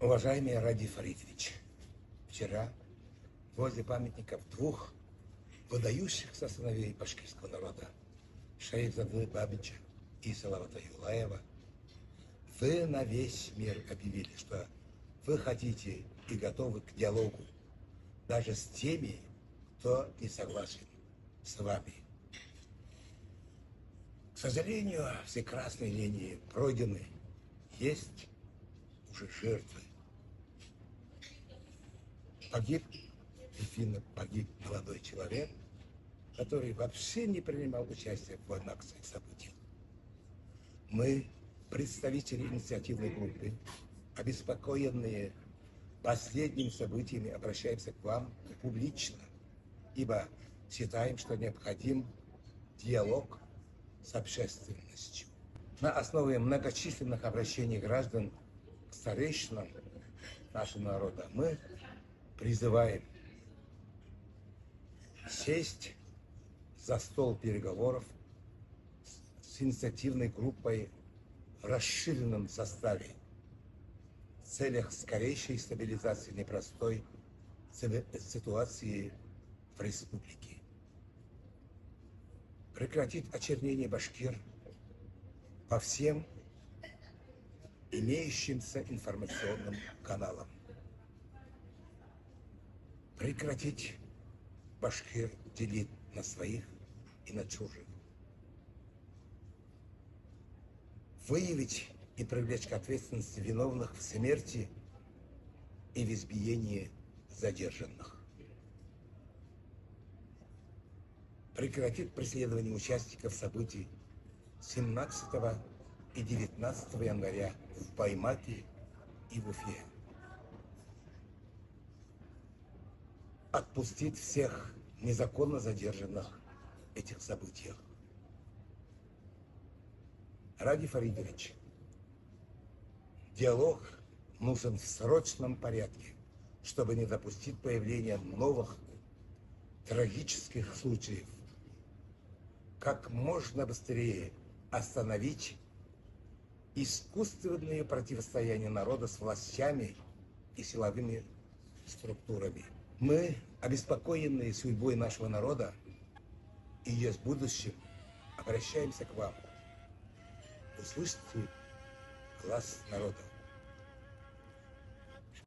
Уважаемый Ради Фаритович, вчера возле памятников двух выдающихся сыновей башкирского народа, Шейхзады Бабича и Салавата Юлаева, вы на весь мир объявили, что вы хотите и готовы к диалогу даже с теми, кто не согласен с вами. К сожалению, все красные линии пройдены, есть уже жертвы. Погиб молодой человек, который вообще не принимал участия в военных событиях. Мы, представители инициативной группы, обеспокоенные последними событиями, обращаемся к вам публично, ибо считаем, что необходим диалог с общественностью. На основе многочисленных обращений граждан к старейшинам нашего народа мы призываем сесть за стол переговоров с инициативной группой в расширенном составе в целях скорейшей стабилизации непростой ситуации в республике. Прекратить очернение башкир по всем имеющимся информационным каналам. Прекратить башкир делить на своих и на чужих. Выявить и привлечь к ответственности виновных в смерти и в избиении задержанных. Прекратить преследование участников событий 17 и 19 января в Баймаке и в Уфе. Отпустить всех незаконно задержанных в этих событиях. Ради Фаридович, диалог нужен в срочном порядке, чтобы не допустить появления новых трагических случаев. Как можно быстрее остановить искусственные противостояния народа с властями и силовыми структурами. Мы, обеспокоенные судьбой нашего народа и ее будущим, обращаемся к вам. Услышьте глаз народа.